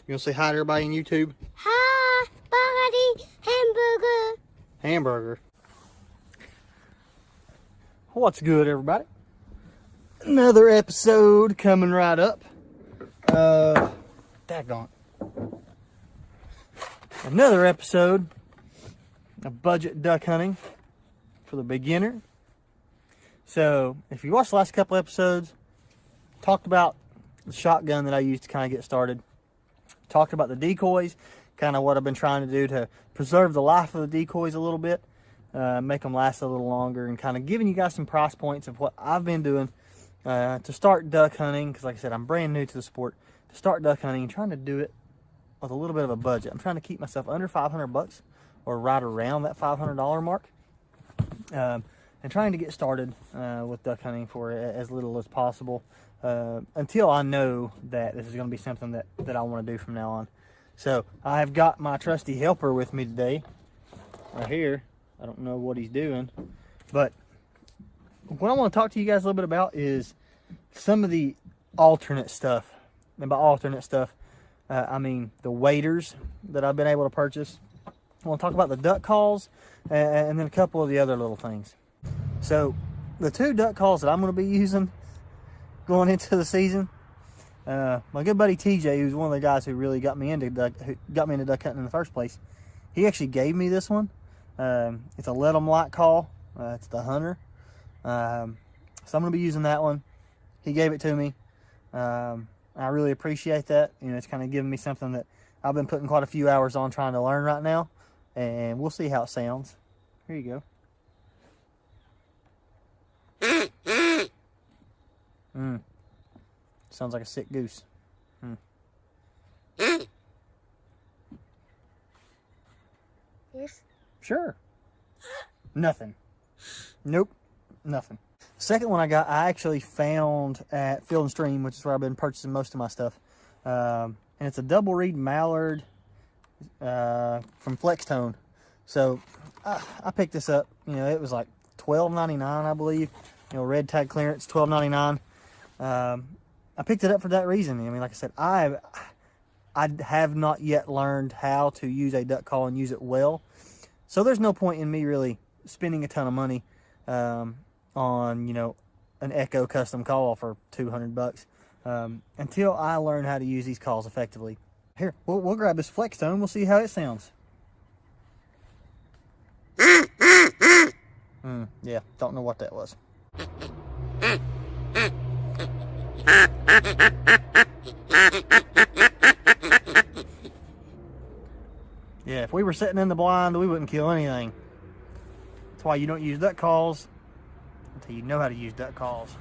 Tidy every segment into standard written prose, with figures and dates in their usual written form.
You gonna say hi to everybody on YouTube? Hi, buddy, hamburger. Hamburger. What's good, everybody? Another episode coming right up. Daggone. Another episode of budget duck hunting for the beginner. So, if you watched the last couple episodes, talked about the shotgun that I used to kind of get started. Talked about the decoys, kind of what I've been trying to do to preserve the life of the decoys a little bit, make them last a little longer, and kind of giving you guys some price points of what I've been doing to start duck hunting, because like I said, I'm brand new to the sport, to start duck hunting and trying to do it with a little bit of a budget. I'm trying to keep myself under 500 bucks or right around that $500 mark, and trying to get started with duck hunting for as little as possible. Until I know that this is going to be something that I want to do from now on. So I have got my trusty helper with me today, right here. I don't know what he's doing, but what I want to talk to you guys a little bit about is some of the alternate stuff. And by alternate stuff, I mean the waders that I've been able to purchase. I want to talk about the duck calls and then a couple of the other little things. So the two duck calls that I'm going to be using going into the season, my good buddy TJ, who's one of the guys who really got me into duck hunting in the first place, he actually gave me this one. It's a let 'em light call. It's the Hunter. So I'm going to be using that one. He gave it to me. I really appreciate that. You know, it's kind of giving me something that I've been putting quite a few hours on trying to learn right now, and we'll see how it sounds. Here you go. Sounds like a sick goose. Yes. Sure. Nothing. Nope. Nothing. The second one I actually found at Field and Stream, which is where I've been purchasing most of my stuff. And it's a double reed mallard from Flextone. So I picked this up. You know, it was like $12.99, I believe. You know, red tag clearance, $12.99. I picked it up for that reason. I mean, like I said, I have not yet learned how to use a duck call and use it well. So there's no point in me really spending a ton of money on, you know, an Echo custom call for 200 bucks until I learn how to use these calls effectively. Here, we'll grab this Flextone. We'll see how it sounds. Yeah, don't know what that was. Yeah, if we were sitting in the blind, we wouldn't kill anything. That's why you don't use duck calls until you know how to use duck calls.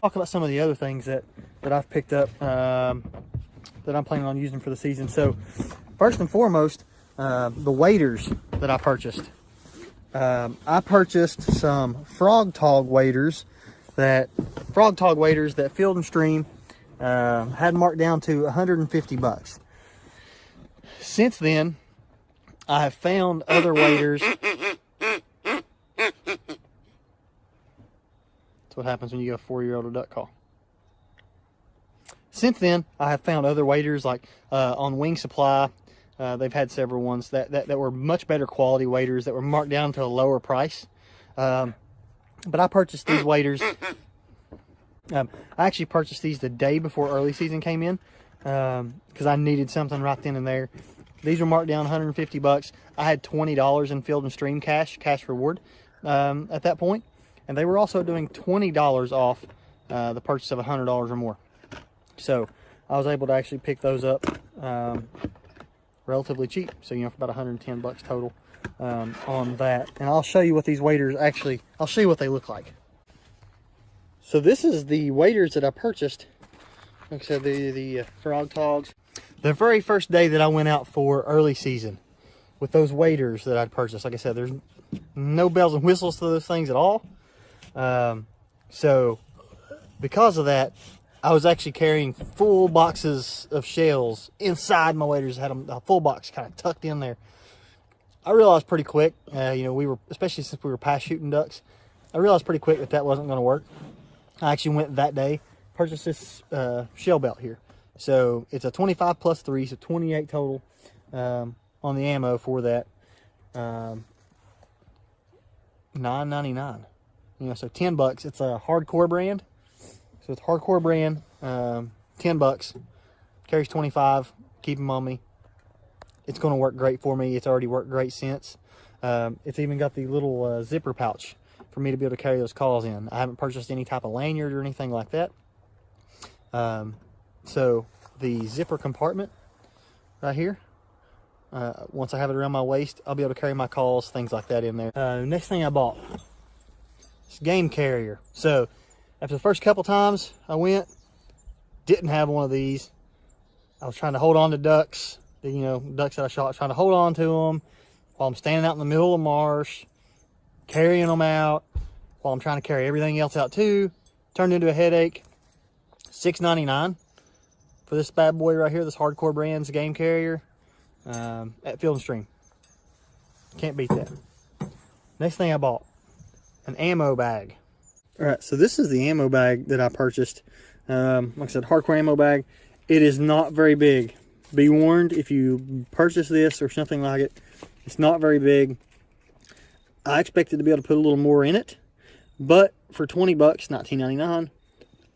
Talk about some of the other things that I've picked up that I'm planning on using for the season. So first and foremost, the waders that I purchased. I purchased some frog tog waders that Field and Stream had marked down to 150 bucks. Since then, I have found other waders. That's what happens when you get a 4-year-old duck call. Since then, I have found other waders like on Wing Supply. They've had several ones that were much better quality waders that were marked down to a lower price. But I purchased these waders. I actually purchased these the day before early season came in because I needed something right then and there. These were marked down 150 bucks. I had $20 in Field and Stream cash reward at that point. And they were also doing $20 off the purchase of $100 or more. So I was able to actually pick those up relatively cheap. So, you know, for about 110 bucks total on that. And I'll show you what these waders actually, I'll show you what they look like. So this is the waders that I purchased. Like I said, the frog togs. The very first day that I went out for early season with those waders that I'd purchased, like I said, there's no bells and whistles to those things at all. So because of that, I was actually carrying full boxes of shells inside my waders. I had them, a full box kind of tucked in there. I realized pretty quick, you know, we were, especially since we were pass shooting ducks, I realized pretty quick that that wasn't going to work. I actually went that day purchased this shell belt here. So it's a 25 plus 3, so 28 total on the ammo for that. $9.99. You know, so $10. It's a hardcore brand. So it's a hardcore brand. $10. Carries 25. Keep them on me. It's going to work great for me. It's already worked great since. It's even got the little zipper pouch for me to be able to carry those calls in. I haven't purchased any type of lanyard or anything like that. So the zipper compartment right here, once I have it around my waist, I'll be able to carry my calls, things like that in there. Next thing I bought, this game carrier. So after the first couple times I went, didn't have one of these. I was trying to hold on to ducks, you know, ducks that I shot, trying to hold on to them while I'm standing out in the middle of the marsh, carrying them out while I'm trying to carry everything else out too. Turned into a headache. $6.99 for this bad boy right here, this Hardcore Brands game carrier at Field & Stream. Can't beat that. Next thing I bought, an ammo bag. All right, so this is the ammo bag that I purchased. Like I said, Hardcore ammo bag. It is not very big. Be warned, if you purchase this or something like it, it's not very big. I expected to be able to put a little more in it, but for 20 bucks, $19.99,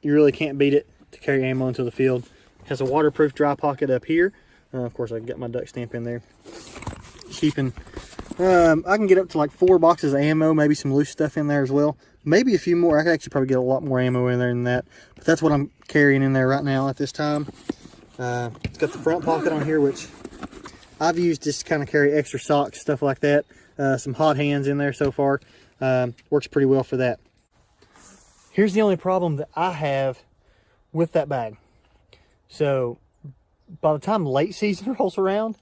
you really can't beat it to carry ammo into the field. It has a waterproof dry pocket up here. Of course, I can get my duck stamp in there. Keeping, I can get up to like 4 boxes of ammo, maybe some loose stuff in there as well. Maybe a few more. I could actually probably get a lot more ammo in there than that. But that's what I'm carrying in there right now at this time. It's got the front pocket on here, which I've used just to kind of carry extra socks, stuff like that. Some hot hands in there so far. Works pretty well for that. Here's the only problem that I have with that bag. So by the time late season rolls around,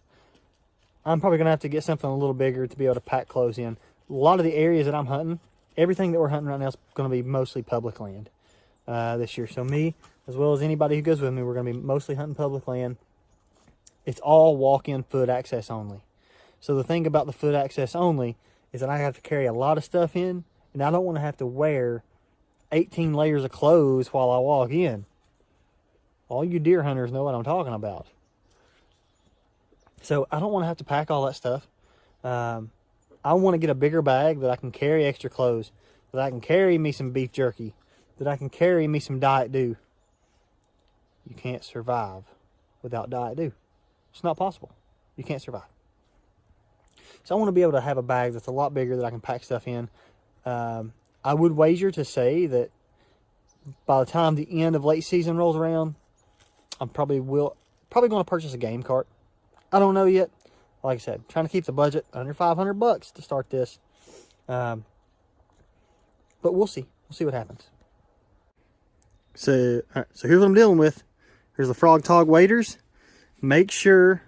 I'm probably going to have to get something a little bigger to be able to pack clothes in. A lot of the areas that I'm hunting, everything that we're hunting right now is going to be mostly public land this year. So me, as well as anybody who goes with me, we're going to be mostly hunting public land. It's all walk-in foot access only. So the thing about the foot access only is that I have to carry a lot of stuff in, and I don't want to have to wear 18 layers of clothes while I walk in. All you deer hunters know what I'm talking about. So I don't want to have to pack all that stuff. I want to get a bigger bag that I can carry extra clothes, that I can carry me some beef jerky, that I can carry me some Diet Dew. You can't survive without Diet Dew. It's not possible. You can't survive. So I want to be able to have a bag that's a lot bigger that I can pack stuff in. I would wager to say that by the time the end of late season rolls around, I'm probably going to purchase a game cart. I don't know yet. Like I said, trying to keep the budget under 500 bucks to start this. But we'll see. We'll see what happens. So here's what I'm dealing with. Here's the Frog Tog waders. Make sure,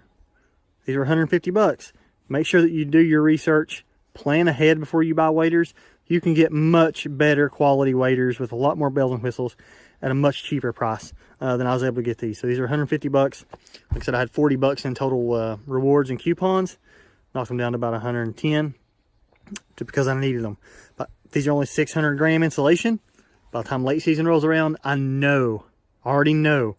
these are 150 bucks. Make sure that you do your research. Plan ahead before you buy waders. You can get much better quality waders with a lot more bells and whistles at a much cheaper price than I was able to get these. So these are 150 bucks. Like I said, I had 40 bucks in total rewards and coupons. Knocked them down to about 110 because I needed them. But these are only 600 gram insulation. By the time late season rolls around, I already know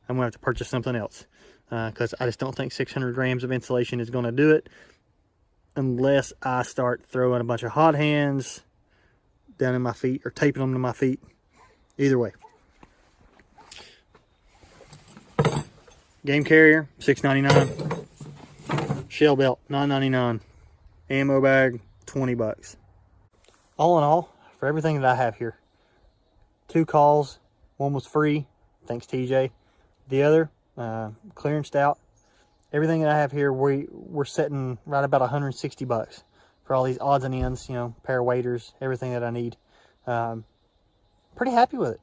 I'm gonna have to purchase something else because I just don't think 600 grams of insulation is gonna do it unless I start throwing a bunch of hot hands down in my feet or taping them to my feet. Either way. Game carrier, $6.99. Shell belt, $9.99. Ammo bag, 20 bucks. All in all, for everything that I have here, 2 calls, one was free, thanks TJ. The other, clearanced out. Everything that I have here, we're setting right about 160 bucks for all these odds and ends, you know, pair of waders, everything that I need. Pretty happy with it,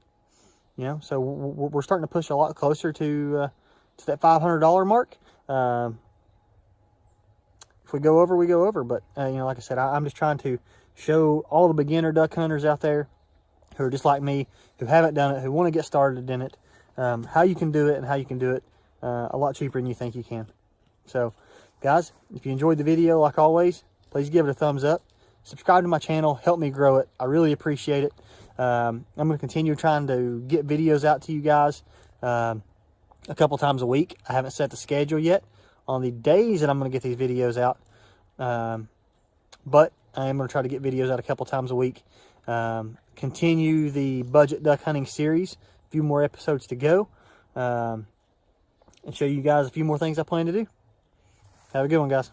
you know. So we're starting to push a lot closer to that $500 mark. If we go over, we go over. But you know, like I said, I'm just trying to show all the beginner duck hunters out there who are just like me, who haven't done it, who want to get started in it, how you can do it and how you can do it a lot cheaper than you think you can. So, guys, if you enjoyed the video, like always, please give it a thumbs up. Subscribe to my channel. Help me grow it. I really appreciate it. I'm going to continue trying to get videos out to you guys a couple times a week. I haven't set the schedule yet on the days that I'm going to get these videos out, but I am going to try to get videos out a couple times a week. Continue the budget duck hunting series. A few more episodes to go, and show you guys a few more things I plan to do. Have a good one, guys.